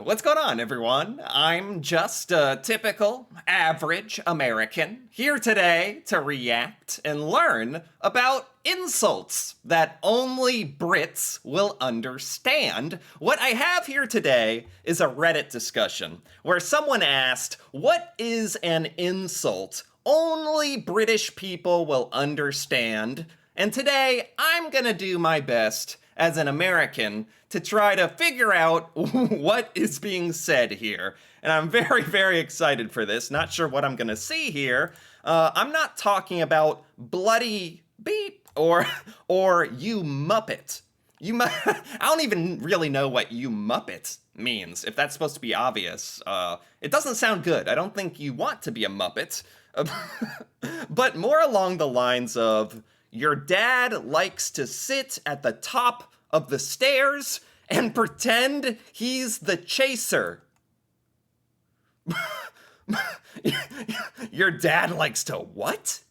What's going on, everyone? I'm just a typical, average American here today to react and learn about insults that only Brits will understand. What I have here today is a Reddit discussion where someone asked, "What is an insult only British people will understand?" And today, I'm gonna do my best as an American to try to figure out what is being said here. And I'm very, very excited for this. Not sure what I'm gonna see here. I'm not talking about bloody beep or you muppet. I don't even really know what you muppet means, if that's supposed to be obvious. It doesn't sound good. I don't think you want to be a muppet. But more along the lines of, your dad likes to sit at the top of the stairs and pretend he's the chaser. Your dad likes to what?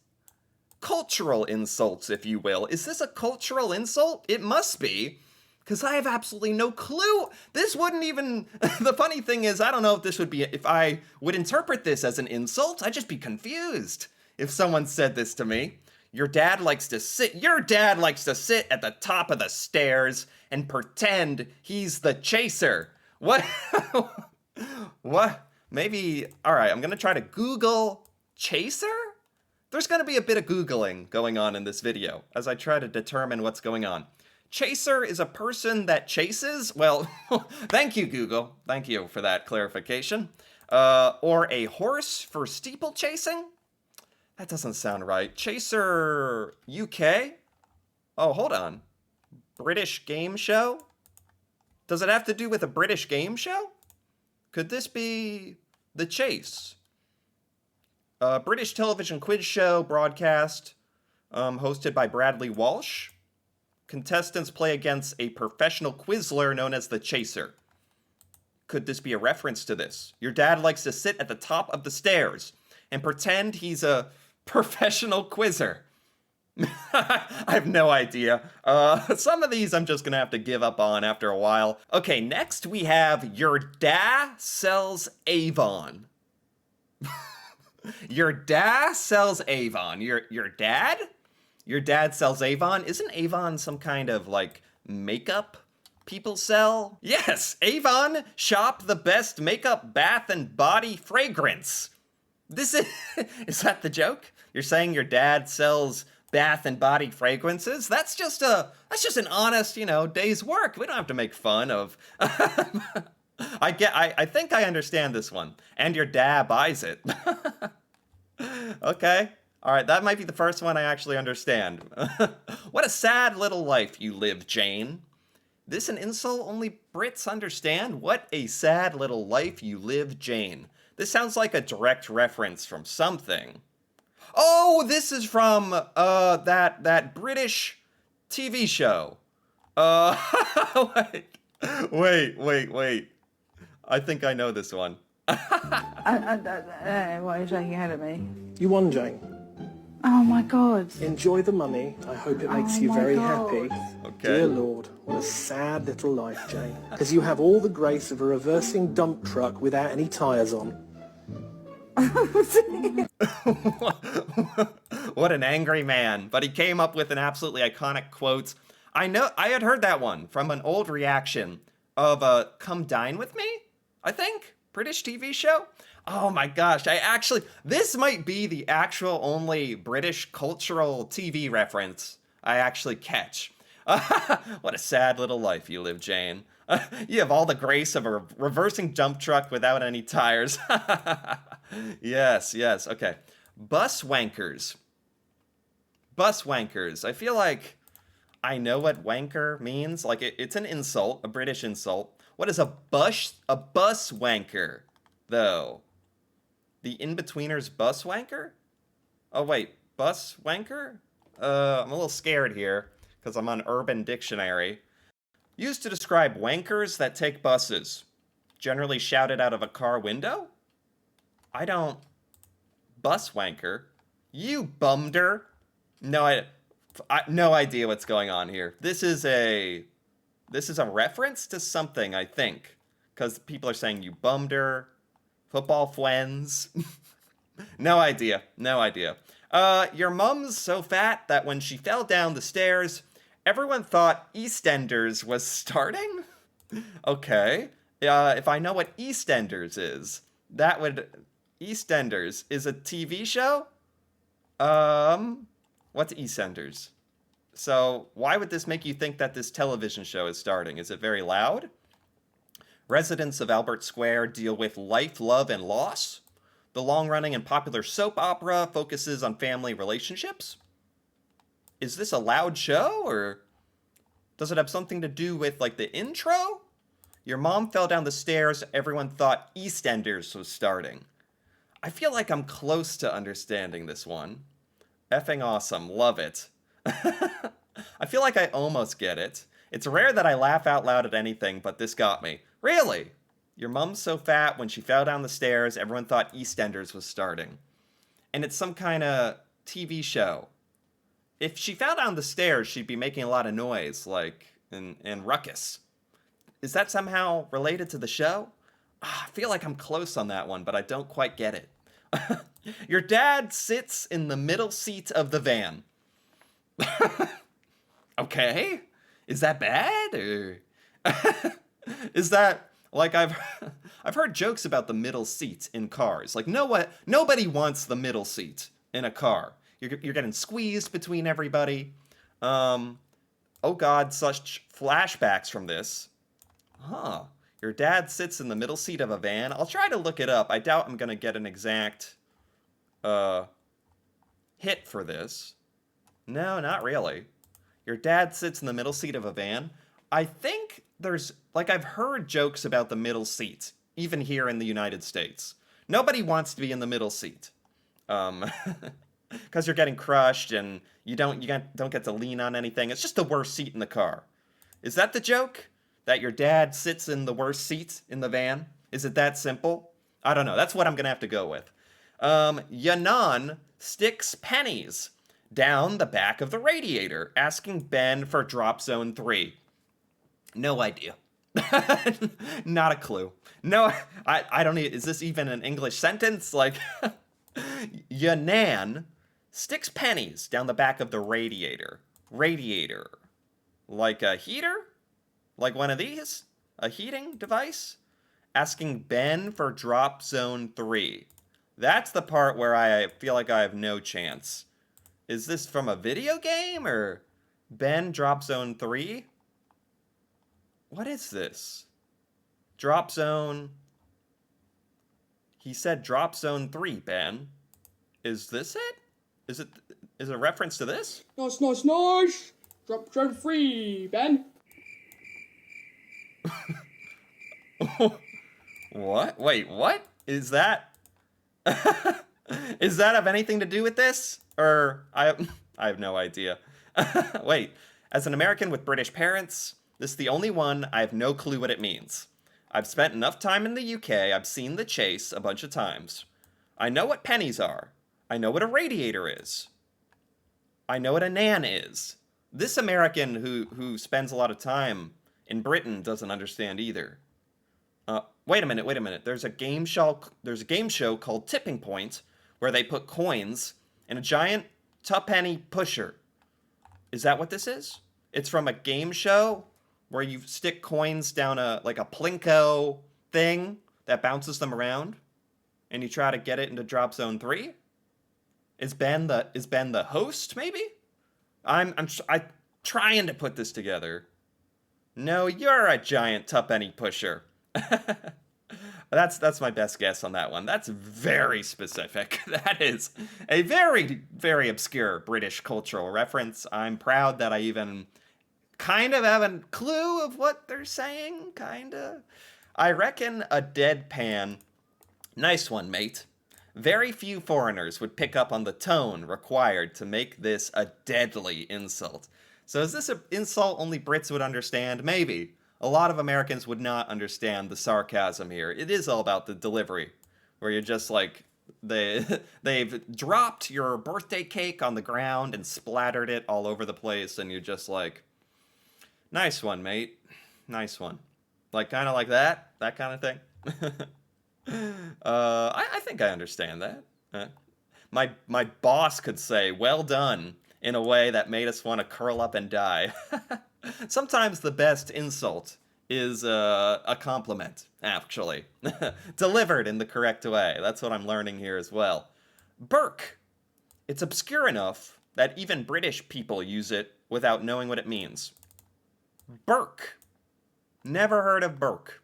Cultural insults, if you will. Is this a cultural insult? It must be, because I have absolutely no clue. This wouldn't even... The funny thing is, I don't know if this would be... If I would interpret this as an insult, I'd just be confused if someone said this to me. Your dad likes to sit at the top of the stairs and pretend he's the chaser. What? What? Maybe, all right, I'm gonna try to Google chaser? There's gonna be a bit of Googling going on in this video as I try to determine what's going on. Chaser is a person that chases? Well, thank you, Google. Thank you for that clarification. Or a horse for steeplechasing? That doesn't sound right. Chaser UK? Oh, hold on. British game show? Does it have to do with a British game show? Could this be The Chase? British television quiz show broadcast hosted by Bradley Walsh. Contestants play against a professional Quizler known as the Chaser. Could this be a reference to this? Your dad likes to sit at the top of the stairs and pretend he's a professional quizzer. I have no idea. Some of these I'm just gonna have to give up on after a while. Okay, next we have your dad sells Avon. Your dad sells Avon. Your dad? Your dad sells Avon? Isn't Avon some kind of like makeup people sell? Yes, Avon, shop the best makeup, bath, and body fragrance. This is that the joke? You're saying your dad sells bath and body fragrances? That's just an honest, day's work. We don't have to make fun of. I think I understand this one. And your dad buys it. Okay. All right, that might be the first one I actually understand. What a sad little life you live, Jane. This an insult only Brits understand? What a sad little life you live, Jane. This sounds like a direct reference from something. Oh, this is from that British TV show. Wait. I think I know this one. Why are you shaking your head at me? You won, Jane. Oh my God. Enjoy the money. I hope it makes you very happy. Okay. Dear Lord, what a sad little life, Jane. Because you have all the grace of a reversing dump truck without any tyres on. What an angry man. But he came up with an absolutely iconic quote. I had heard that one from an old reaction of Come Dine With Me, I think. British TV show. Oh my gosh, this might be the actual only British cultural TV reference I actually catch. What a sad little life you live, Jane. You have all the grace of a reversing dump truck without any tires. Yes, okay. Bus wankers. Bus wankers. I feel like I know what wanker means. Like it's an insult, a British insult. What is a bus wanker, though? The in-betweener's bus wanker? Oh wait, bus wanker? I'm a little scared here because I'm on Urban Dictionary. Used to describe wankers that take buses. Generally shouted out of a car window? Bus wanker? You bumder? No, no idea what's going on here. This is a reference to something, I think. Because people are saying you bummed her. Football friends. No idea. No idea. Your mom's so fat that when she fell down the stairs, everyone thought EastEnders was starting? Okay. If I know what EastEnders is, that would... EastEnders is a TV show? What's EastEnders? So, why would this make you think that this television show is starting? Is it very loud? Residents of Albert Square deal with life, love, and loss. The long-running and popular soap opera focuses on family relationships. Is this a loud show, or does it have something to do with, like, the intro? Your mom fell down the stairs, everyone thought EastEnders was starting. I feel like I'm close to understanding this one. Effing awesome, love it. I feel like I almost get it. It's rare that I laugh out loud at anything, but this got me. Really? Your mom's so fat, when she fell down the stairs, everyone thought EastEnders was starting. And it's some kind of TV show. If she fell down the stairs, she'd be making a lot of noise, like, in ruckus. Is that somehow related to the show? I feel like I'm close on that one, but I don't quite get it. Your dad sits in the middle seat of the van. Okay. Is that bad, or... Is that... Like, I've heard jokes about the middle seat in cars. Like, nobody wants the middle seat in a car. You're getting squeezed between everybody. Oh God, such flashbacks from this. Huh. Your dad sits in the middle seat of a van. I'll try to look it up. I doubt I'm gonna get an exact hit for this. No, not really. Your dad sits in the middle seat of a van. I think there's, like, I've heard jokes about the middle seat, even here in the United States. Nobody wants to be in the middle seat. Because you're getting crushed and you don't get to lean on anything. It's just the worst seat in the car. Is that the joke? That your dad sits in the worst seat in the van? Is it that simple? I don't know. That's what I'm going to have to go with. Yanan sticks pennies down the back of the radiator, asking Ben for drop zone 3. No idea. Not a clue. No, I don't need... Is this even an English sentence? Like, Yanan sticks pennies down the back of the radiator. Radiator. Like a heater? Like one of these? A heating device? Asking Ben for drop zone 3. That's the part where I feel like I have no chance. Is this from a video game, or Ben drop zone 3? What is this? Drop zone... He said drop zone 3, Ben. Is this it? Is it a reference to this? Nice, nice, nice. Drop zone 3, Ben. What? Wait, what? Is that... Is that have anything to do with this? Or, I have no idea. Wait, as an American with British parents, this is the only one I have no clue what it means. I've spent enough time in the UK, I've seen The Chase a bunch of times. I know what pennies are. I know what a radiator is. I know what a nan is. This American who spends a lot of time in Britain doesn't understand either. Wait a minute. There's a game show called Tipping Point where they put coins in a giant tuppenny pusher. Is that what this is? It's from a game show where you stick coins down a plinko thing that bounces them around, and you try to get it into drop zone 3? Is Ben the host, maybe? I'm trying to put this together. No, you're a giant tuppenny pusher. That's my best guess on that one. That's very specific. That is a very, very obscure British cultural reference. I'm proud that I even kind of have a clue of what they're saying, kinda. I reckon a deadpan. Nice one, mate. Very few foreigners would pick up on the tone required to make this a deadly insult. So is this an insult only Brits would understand? Maybe. A lot of Americans would not understand the sarcasm here. It is all about the delivery, where you're just like, they've dropped your birthday cake on the ground and splattered it all over the place, and you're just like, nice one, mate. Nice one. Like kind of like that kind of thing. I think I understand that. My boss could say "well done" in a way that made us want to curl up and die. Sometimes the best insult is a compliment, actually, delivered in the correct way. That's what I'm learning here as well. Burke. It's obscure enough that even British people use it without knowing what it means. Burke. Never heard of Burke.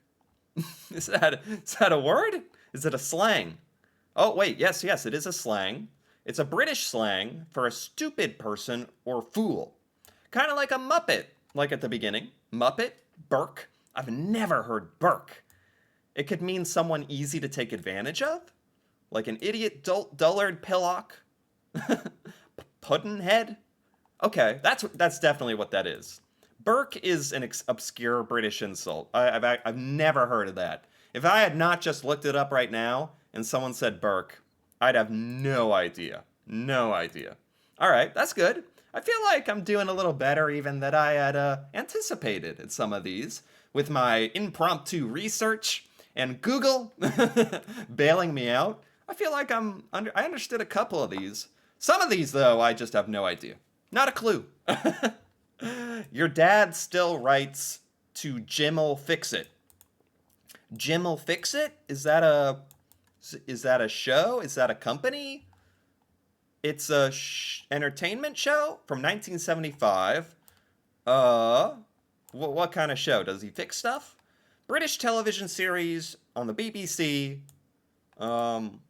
Is that a word? Is it a slang? Oh, wait, yes, it is a slang. It's a British slang for a stupid person or fool. Kind of like a Muppet, like at the beginning. Muppet, Burke. I've never heard Burke. It could mean someone easy to take advantage of, like an idiot dullard pillock. Puddinhead? Okay, that's definitely what that is. Burke is an obscure British insult. I've never heard of that. If I had not just looked it up right now and someone said Burke, I'd have no idea. No idea. All right, that's good. I feel like I'm doing a little better even than I had anticipated in some of these with my impromptu research and Google bailing me out. I feel like I understood a couple of these. Some of these, though, I just have no idea. Not a clue. Your dad still writes to Jim'll fix it. Jim'll fix it? Is that a show? Is that a company? It's a entertainment show from 1975. What kind of show? Does he fix stuff? British television series on the BBC.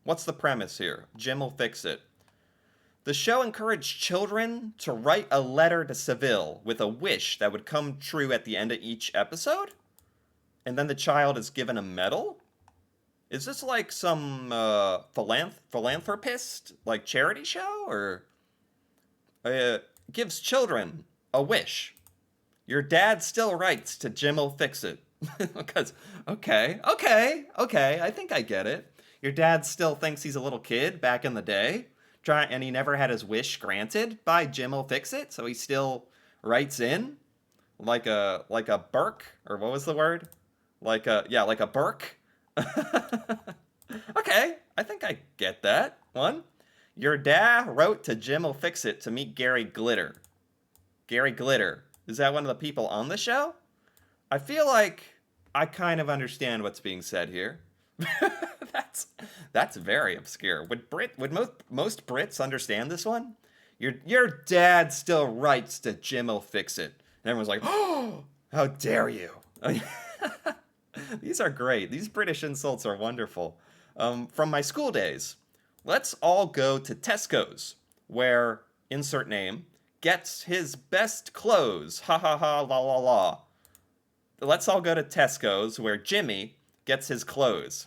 What's the premise here? Jim'll fix it. The show encouraged children to write a letter to Seville with a wish that would come true at the end of each episode? And then the child is given a medal? Is this like some philanthropist, like charity show? Or gives children a wish? Your dad still writes to Jim'll fix it. Because, okay, I think I get it. Your dad still thinks he's a little kid back in the day. And he never had his wish granted by Jim'll fix it, so he still writes in like a Burke, or what was the word? Like a Burke. Okay, I think I get that one. Your dad wrote to Jim'll fix it to meet Gary Glitter. Gary Glitter, is that one of the people on the show? I feel like I kind of understand what's being said here. That's very obscure. Would most Brits understand this one? Your dad still writes to Jim'll fix it. And everyone's like, "Oh, how dare you?" These are great. These British insults are wonderful. From my school days, let's all go to Tesco's, where insert name gets his best clothes. Ha ha ha la la la. Let's all go to Tesco's, where Jimmy gets his clothes.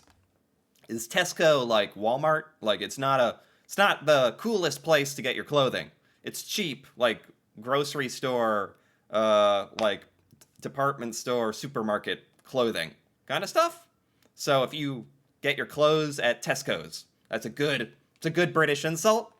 Is Tesco like Walmart? Like it's not the coolest place to get your clothing. It's cheap, like grocery store, like department store, supermarket clothing kind of stuff. So if you get your clothes at Tesco's, it's a good British insult.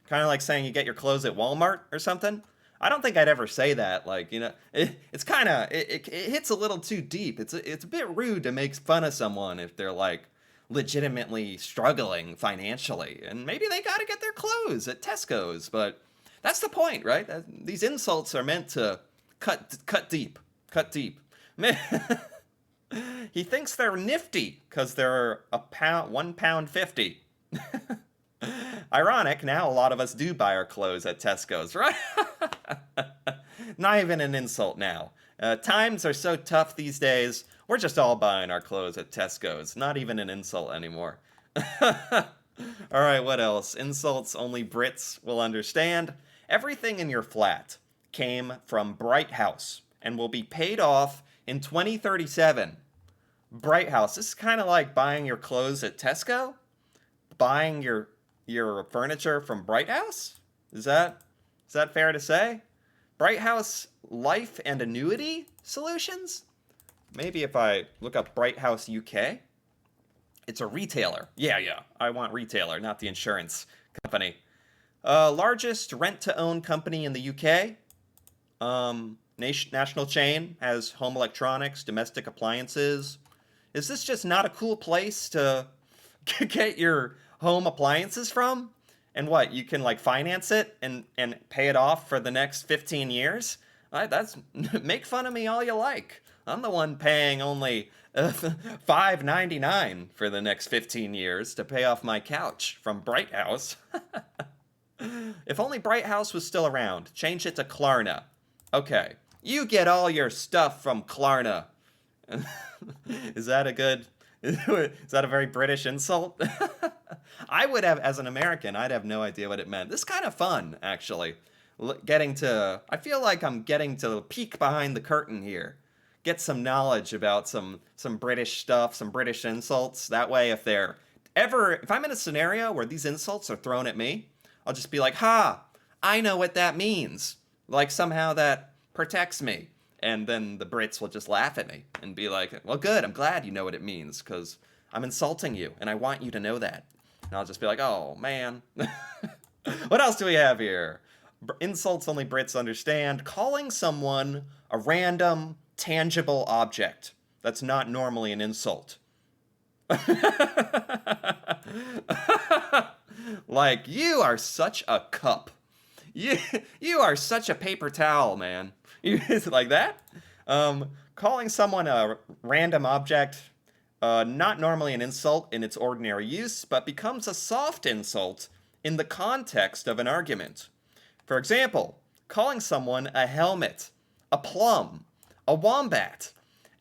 Kind of like saying you get your clothes at Walmart or something. I don't think I'd ever say that. Like, it's kind of, it hits a little too deep. It's a bit rude to make fun of someone if they're like legitimately struggling financially. And maybe they got to get their clothes at Tesco's. But that's the point, right? These insults are meant to cut deep. Cut deep. He thinks they're nifty because they're £1.50. Ironic, now a lot of us do buy our clothes at Tesco's, right? Not even an insult now. Times are so tough these days, we're just all buying our clothes at Tesco's. Not even an insult anymore. Alright, what else? Insults only Brits will understand. Everything in your flat came from Bright House and will be paid off in 2037. Bright House. This is kind of like buying your clothes at Tesco. Buying your furniture from Bright House? Is that fair to say? Bright House life and annuity solutions? Maybe if I look up Bright House UK. It's a retailer. Yeah. I want retailer, not the insurance company. Largest rent-to-own company in the UK. national chain has home electronics, domestic appliances. Is this just not a cool place to get your home appliances from? And what, you can like finance it and pay it off for the next 15 years? That's make fun of me all you like. I'm the one paying only $5.99 for the next 15 years to pay off my couch from Bright House. If only Bright House was still around. Change it to Klarna. Okay. You get all your stuff from Klarna. Is that a good... Is that a very British insult? I would have, as an American, I'd have no idea what it meant. This is kind of fun, actually. I feel like I'm getting to peek behind the curtain here. Get some knowledge about some British stuff, some British insults. That way, if I'm in a scenario where these insults are thrown at me, I'll just be like, ha, I know what that means. Like somehow that protects me. And then the Brits will just laugh at me and be like, well, good, I'm glad you know what it means, because I'm insulting you, and I want you to know that. And I'll just be like, oh, man. What else do we have here? Insults only Brits understand. Calling someone a random, tangible object. That's not normally an insult. Like, you are such a cup. You are such a paper towel, man. Is it like that? Calling someone a random object, not normally an insult in its ordinary use, but becomes a soft insult in the context of an argument. For example, calling someone a helmet, a plum, a wombat.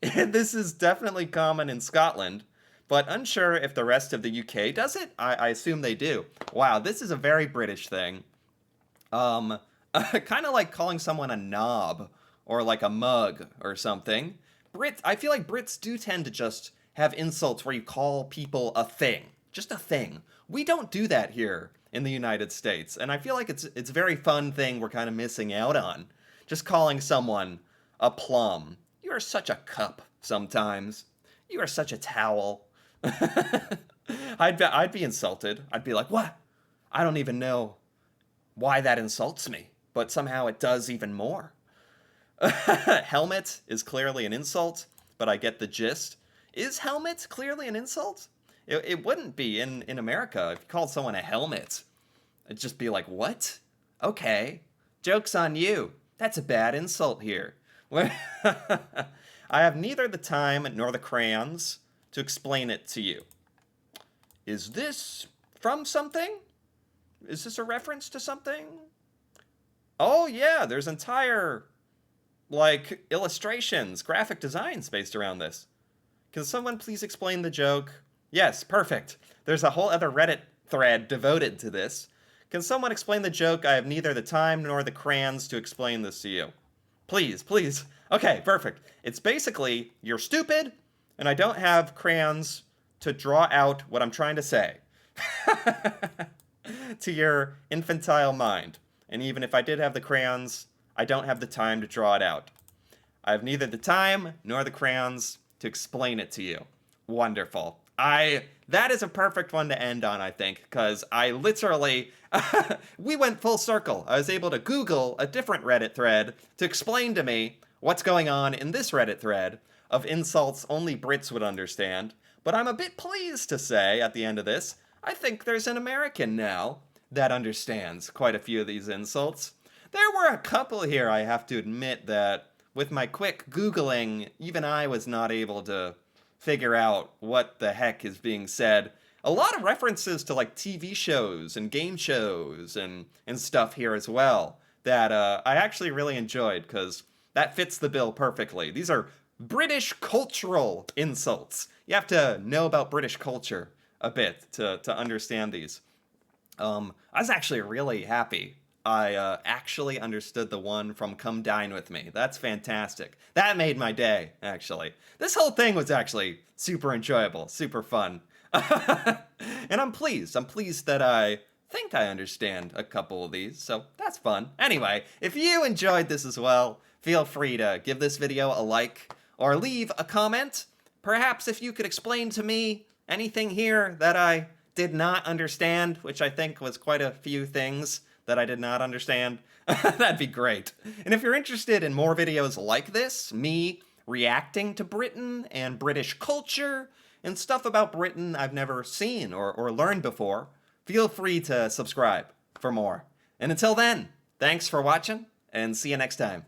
This is definitely common in Scotland, but unsure if the rest of the UK does it. I assume they do. Wow, this is a very British thing. Kind of like calling someone a knob or like a mug or something. I feel like Brits do tend to just have insults where you call people a thing, just a thing. We don't do that here in the United States, and I feel like it's a very fun thing we're kind of missing out on. Just calling someone a plum. You are such a cup sometimes. You are such a towel. I'd be insulted. I'd be like, what? I don't even know why that insults me, but somehow it does even more. Helmet is clearly an insult, but I get the gist. Is helmet clearly an insult? It wouldn't be in America. If you called someone a helmet, it'd just be like, what? Okay. Joke's on you. That's a bad insult here. I have neither the time nor the crayons to explain it to you. Is this from something? Is this a reference to something? Oh yeah, there's entire, like, illustrations, graphic designs based around this. Can someone please explain the joke? Yes, perfect. There's a whole other Reddit thread devoted to this. Can someone explain the joke? I have neither the time nor the crayons to explain this to you. Please, please. Okay, perfect. It's basically, you're stupid, and I don't have crayons to draw out what I'm trying to say to your infantile mind. And even if I did have the crayons, I don't have the time to draw it out. I have neither the time nor the crayons to explain it to you. Wonderful. That is a perfect one to end on, I think, because I literally, we went full circle. I was able to Google a different Reddit thread to explain to me what's going on in this Reddit thread of insults only Brits would understand. But I'm a bit pleased to say, at the end of this, I think there's an American now that understands quite a few of these insults. There were a couple here, I have to admit, that with my quick Googling, even I was not able to figure out what the heck is being said. A lot of references to like TV shows and game shows and stuff here as well that I actually really enjoyed, because that fits the bill perfectly. These are British cultural insults. You have to know about British culture a bit to understand these. I was actually really happy I actually understood the one from Come Dine With Me. That's fantastic. That made my day, actually. This whole thing was actually super enjoyable, super fun. And I'm pleased. I'm pleased that I think I understand a couple of these, so that's fun. Anyway, if you enjoyed this as well, feel free to give this video a like or leave a comment. Perhaps if you could explain to me anything here that I did not understand, which I think was quite a few things that I did not understand, that'd be great. And if you're interested in more videos like this, me reacting to Britain and British culture and stuff about Britain I've never seen or learned before, feel free to subscribe for more. And until then, thanks for watching, and see you next time.